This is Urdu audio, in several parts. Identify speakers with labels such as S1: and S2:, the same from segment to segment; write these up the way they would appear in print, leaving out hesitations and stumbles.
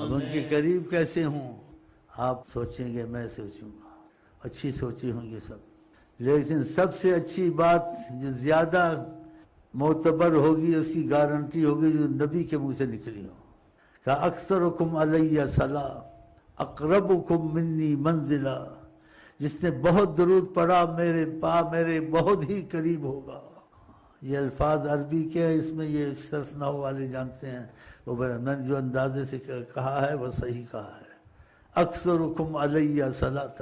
S1: اب ان کے قریب کیسے ہوں؟ آپ سوچیں گے، میں سوچوں گا، اچھی سوچی ہوں گی سب، لیکن سب سے اچھی بات جو زیادہ معتبر ہوگی، اس کی گارنٹی ہوگی جو نبی کے منہ سے نکلی ہو، کہ اکثرکم علیہ صلاۃ اقربکم منی منزلہ، جس نے بہت درود پڑھا میرے بہت ہی قریب ہوگا۔ یہ الفاظ عربی کے ہیں، اس میں یہ صرف نحو والے جانتے ہیں، وہ میں نے جو اندازے سے کہا ہے وہ صحیح کہا ہے۔ اکثرکم علیہ صلاۃ،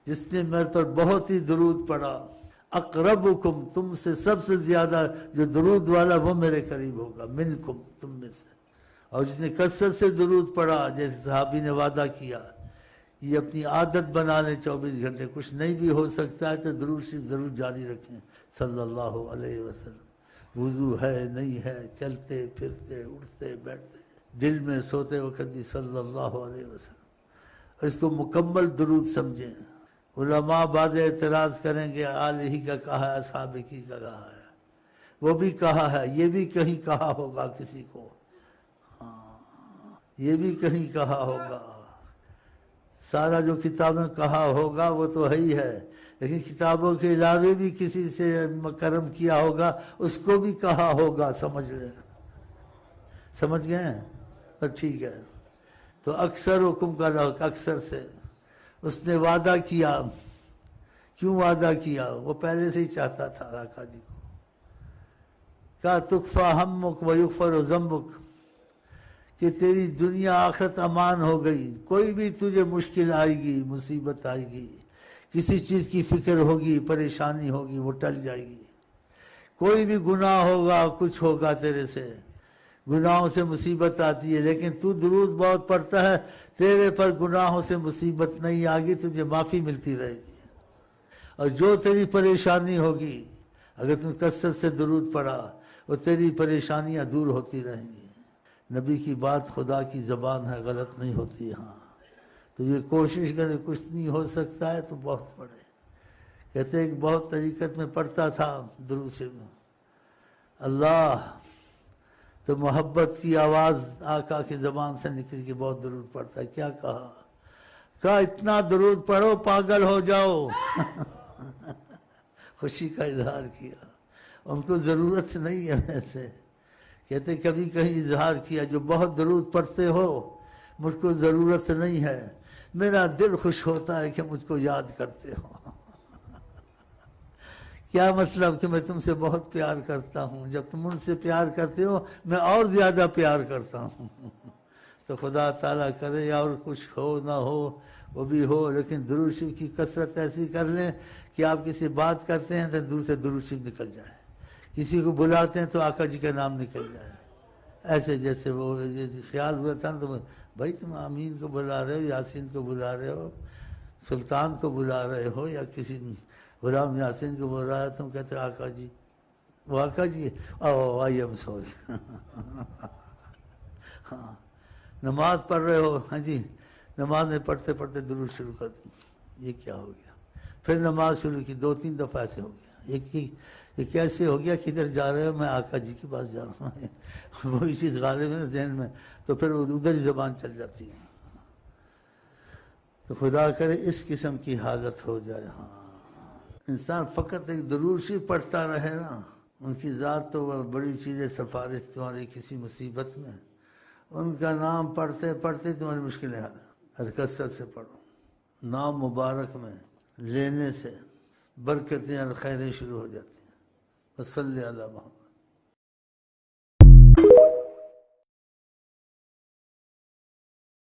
S1: جس نے میرے پر بہت ہی درود پڑھا، اقربکم، تم سے سب سے زیادہ جو درود والا وہ میرے قریب ہوگا، منکم، تم میں سے۔ اور جس نے کثرت سے درود پڑھا، جیسے صحابی نے وعدہ کیا، یہ اپنی عادت بنا لیں، 24 گھنٹے کچھ نہیں بھی ہو سکتا ہے تو درود شریف ضرور جاری رکھیں صلی اللہ علیہ وسلم۔ وضو ہے نہیں ہے، چلتے پھرتے اٹھتے بیٹھتے، دل میں سوتے وقت بھی صلی اللہ علیہ وسلم، اس کو مکمل درود سمجھیں۔ علماء بعد اعتراض کریں گے آل ہی کا کہا ہے، اصحاب کی کا کہا ہے، وہ بھی کہا ہے، یہ بھی کہیں کہا ہوگا کسی کو، یہ بھی کہیں کہا ہوگا، سارا جو کتابیں کہا ہوگا وہ تو ہے ہی ہے، لیکن کتابوں کے علاوہ بھی کسی سے کرم کیا ہوگا، اس کو بھی کہا ہوگا، سمجھ لیں، سمجھ گئے ہیں؟ تو ٹھیک ہے، تو اکثر حکم کا لوگ اکثر سے اس نے وعدہ کیا۔ کیوں وعدہ کیا؟ وہ پہلے سے ہی چاہتا تھا آقا جی کو، کہا تکفا ہمک و یغفر ذنبک، کہ تیری دنیا آخرت امان ہو گئی، کوئی بھی تجھے مشکل آئے گی، مصیبت آئے گی، کسی چیز کی فکر ہوگی، پریشانی ہوگی، وہ ٹل جائے گی، کوئی بھی گناہ ہوگا، کچھ ہوگا تیرے سے، گناہوں سے مصیبت آتی ہے، لیکن تو درود بہت پڑھتا ہے، تیرے پر گناہوں سے مصیبت نہیں آگی، تجھے معافی ملتی رہے گی، اور جو تیری پریشانی ہوگی، اگر تم کثرت سے درود پڑھا، وہ تیری پریشانیاں دور ہوتی رہیں گی۔ نبی کی بات خدا کی زبان ہے، غلط نہیں ہوتی، ہاں، تو یہ کوشش کرے، کچھ نہیں ہو سکتا ہے تو بہت پڑھے۔ کہتے ہیں کہ بہت طریقت میں پڑھتا تھا درود سے، اللہ، تو محبت کی آواز آقا کی زبان سے نکل کے بہت درود پڑتا ہے۔ کیا کہا؟ کہا اتنا درود پڑھو پاگل ہو جاؤ۔ خوشی کا اظہار کیا، ان کو ضرورت نہیں ہے ویسے، کہتے کبھی کہیں اظہار کیا جو بہت درود پڑھتے ہو مجھ کو ضرورت نہیں ہے، میرا دل خوش ہوتا ہے کہ مجھ کو یاد کرتے ہو۔ کیا مطلب؟ کہ میں تم سے بہت پیار کرتا ہوں، جب تم ان سے پیار کرتے ہو میں اور زیادہ پیار کرتا ہوں۔ تو خدا تعالیٰ کرے اور کچھ ہو نہ ہو وہ بھی ہو، لیکن درود شریف کی کثرت ایسی کر لیں کہ آپ کسی بات کرتے ہیں تو دور سے درود شریف نکل جائے، کسی کو بلاتے ہیں تو آقا جی کا نام نکل جائے، ایسے جیسے وہ خیال ہوا تھا تو بھائی تم آمین کو بلا رہے ہو، یاسین کو بلا رہے ہو، سلطان کو بلا رہے ہو، یا کسی غلام یاسین کو بول رہا ہے، تم کہتے آقا جی، وہ آقا جی، او آئی ایم سوری۔ ہاں، نماز پڑھ رہے ہو، ہاں جی، نماز میں پڑھتے پڑھتے درود شروع کر دیں، یہ کیا ہو گیا؟ پھر نماز شروع کی، 2-3 دفعہ ایسے ہو گیا، ایک ہی یہ کیسے ہو گیا؟ کدھر جا رہے ہو؟ میں آقا جی کے پاس جا رہا ہوں۔ وہی چیز غالب ہے ذہن میں، تو پھر ادھر ہی زبان چل جاتی ہے۔ تو خدا کرے اس قسم کی حالت ہو جائے۔ ہاں، انسان فقط ایک درود شریف پڑھتا رہے نا، ان کی ذات تو وہ بڑی چیز ہے، سفارش تمہاری کسی مصیبت میں، ان کا نام پڑھتے پڑھتے تمہاری مشکلیں حل، ہر کثرت سے پڑھو، نام مبارک میں لینے سے برکتیں اور خیریں شروع ہو جاتی ہیں۔ وصلی علی محمد۔